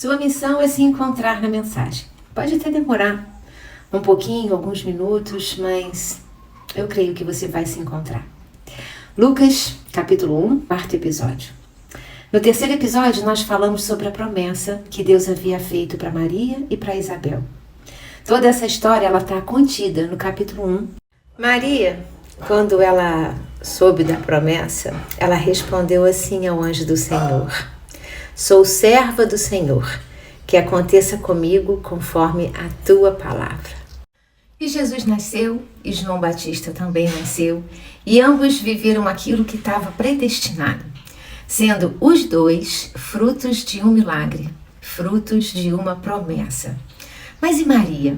Sua missão é se encontrar na mensagem. Pode até demorar um pouquinho, alguns minutos, mas eu creio que você vai se encontrar. Lucas, capítulo 1, quarto episódio. No terceiro episódio, nós falamos sobre a promessa que Deus havia feito para Maria e para Isabel. Toda essa história está contida no capítulo 1. Maria, quando ela soube da promessa, ela respondeu assim ao anjo do Senhor: Sou serva do Senhor, que aconteça comigo conforme a tua palavra. E Jesus nasceu, e João Batista também nasceu, e ambos viveram aquilo que estava predestinado, sendo os dois frutos de um milagre, frutos de uma promessa. Mas e Maria?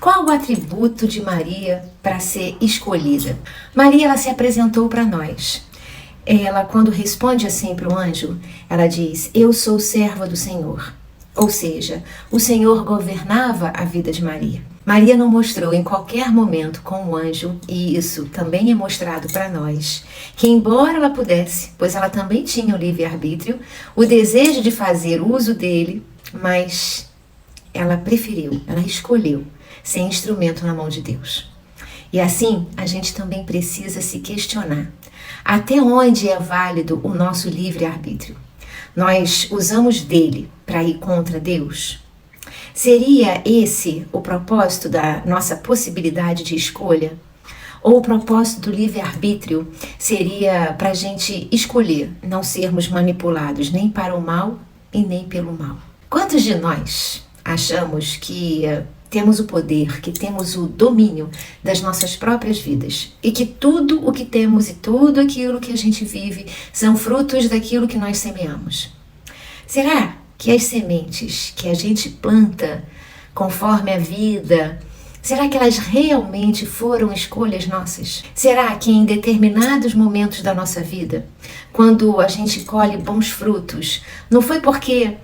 Qual o atributo de Maria para ser escolhida? Maria, ela se apresentou para nós. Ela, quando responde assim para o anjo, ela diz: eu sou serva do Senhor. Ou seja, o Senhor governava a vida de Maria. Maria não mostrou em qualquer momento com o anjo, e isso também é mostrado para nós, que embora ela pudesse, pois ela também tinha o livre-arbítrio, o desejo de fazer uso dele, mas ela preferiu, ela escolheu ser instrumento na mão de Deus. E assim, a gente também precisa se questionar. Até onde é válido o nosso livre-arbítrio? Nós usamos dele para ir contra Deus? Seria esse o propósito da nossa possibilidade de escolha? Ou o propósito do livre-arbítrio seria para a gente escolher não sermos manipulados nem para o mal e nem pelo mal? Quantos de nós achamos que temos o poder, que temos o domínio das nossas próprias vidas e que tudo o que temos e tudo aquilo que a gente vive são frutos daquilo que nós semeamos? Será que as sementes que a gente planta conforme a vida, será que elas realmente foram escolhas nossas? Será que em determinados momentos da nossa vida, quando a gente colhe bons frutos, não foi porque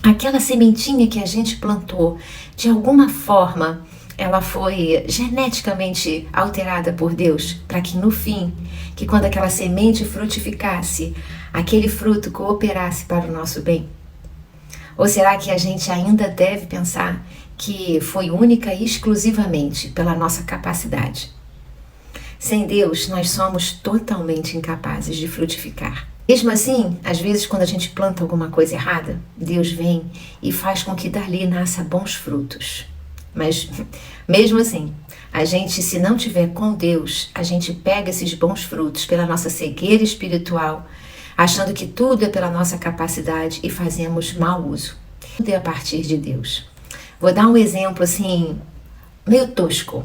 aquela sementinha que a gente plantou, de alguma forma, ela foi geneticamente alterada por Deus, para que no fim, que quando aquela semente frutificasse, aquele fruto cooperasse para o nosso bem? Ou será que a gente ainda deve pensar que foi única e exclusivamente pela nossa capacidade? Sem Deus, nós somos totalmente incapazes de frutificar. Mesmo assim, às vezes quando a gente planta alguma coisa errada, Deus vem e faz com que dali nasça bons frutos. Mas mesmo assim, a gente, se não tiver com Deus, a gente pega esses bons frutos pela nossa cegueira espiritual, achando que tudo é pela nossa capacidade e fazemos mau uso. Tudo é a partir de Deus. Vou dar um exemplo assim, meio tosco.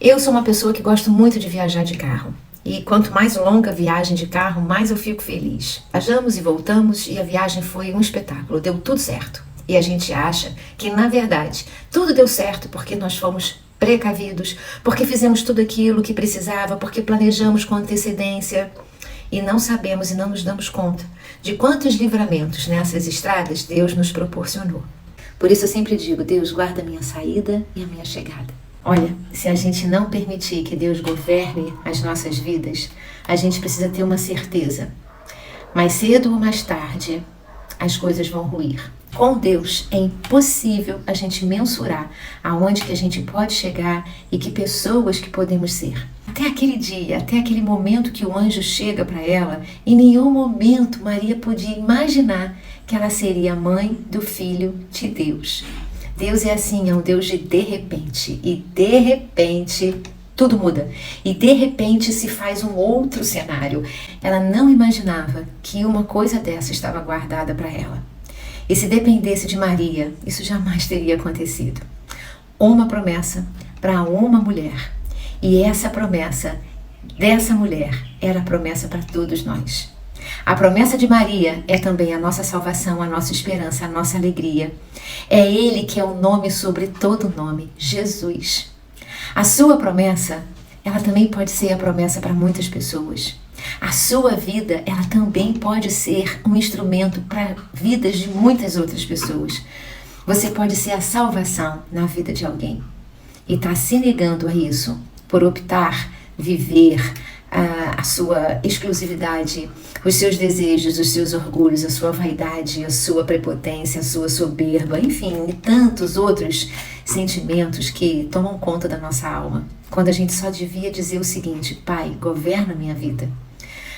Eu sou uma pessoa que gosto muito de viajar de carro. E quanto mais longa a viagem de carro, mais eu fico feliz. Viajamos e voltamos e a viagem foi um espetáculo, deu tudo certo. E a gente acha que, na verdade, tudo deu certo porque nós fomos precavidos, porque fizemos tudo aquilo que precisava, porque planejamos com antecedência. E não sabemos e não nos damos conta de quantos livramentos nessas estradas Deus nos proporcionou. Por isso eu sempre digo: Deus, guarda a minha saída e a minha chegada. Olha, se a gente não permitir que Deus governe as nossas vidas, a gente precisa ter uma certeza. Mais cedo ou mais tarde, as coisas vão ruir. Com Deus é impossível a gente mensurar aonde que a gente pode chegar e que pessoas que podemos ser. Até aquele dia, até aquele momento que o anjo chega para ela, em nenhum momento Maria podia imaginar que ela seria mãe do Filho de Deus. Deus é assim, é um Deus de repente. E de repente tudo muda. E de repente se faz um outro cenário. Ela não imaginava que uma coisa dessa estava guardada para ela. E se dependesse de Maria, isso jamais teria acontecido. Uma promessa para uma mulher. E essa promessa dessa mulher era a promessa para todos nós. A promessa de Maria é também a nossa salvação, a nossa esperança, a nossa alegria. É Ele que é o nome sobre todo nome, Jesus. A sua promessa, ela também pode ser a promessa para muitas pessoas. A sua vida, ela também pode ser um instrumento para vidas de muitas outras pessoas. Você pode ser a salvação na vida de alguém e está se negando a isso por optar, viver, a sua exclusividade, os seus desejos, os seus orgulhos, a sua vaidade, a sua prepotência, a sua soberba, enfim, e tantos outros sentimentos que tomam conta da nossa alma. Quando a gente só devia dizer o seguinte: Pai, governa a minha vida.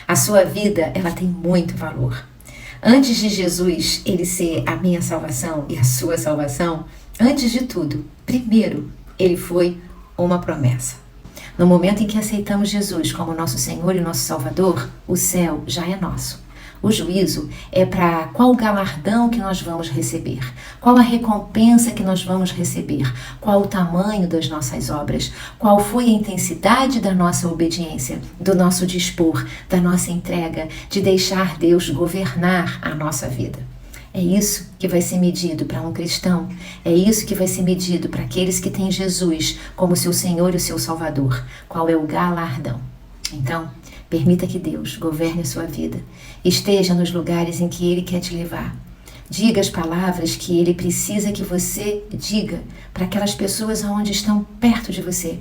A sua vida, ela tem muito valor. Antes de Jesus, ele ser a minha salvação e a sua salvação, antes de tudo, primeiro, ele foi uma promessa. No momento em que aceitamos Jesus como nosso Senhor e nosso Salvador, o céu já é nosso. O juízo é para qual galardão que nós vamos receber, qual a recompensa que nós vamos receber, qual o tamanho das nossas obras, qual foi a intensidade da nossa obediência, do nosso dispor, da nossa entrega, de deixar Deus governar a nossa vida. É isso que vai ser medido para um cristão, é isso que vai ser medido para aqueles que têm Jesus como seu Senhor e o seu Salvador. Qual é o galardão? Então, permita que Deus governe a sua vida. Esteja nos lugares em que Ele quer te levar. Diga as palavras que Ele precisa que você diga para aquelas pessoas onde estão perto de você.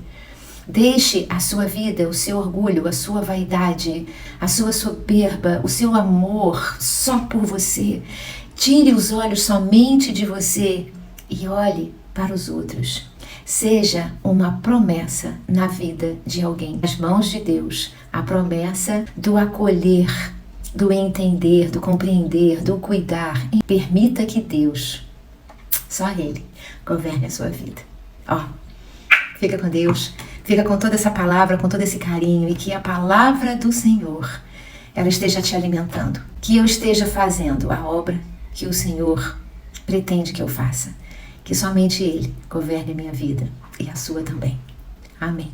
Deixe a sua vida, o seu orgulho, a sua vaidade, a sua soberba, o seu amor só por você. Tire os olhos somente de você e olhe para os outros. Seja uma promessa na vida de alguém. Nas mãos de Deus, a promessa do acolher, do entender, do compreender, do cuidar. E permita que Deus, só Ele, governe a sua vida. Fica com Deus, fica com toda essa palavra, com todo esse carinho, e que a palavra do Senhor, ela esteja te alimentando. Que eu esteja fazendo a obra que o Senhor pretende que eu faça. Que somente Ele governe a minha vida e a sua também. Amém.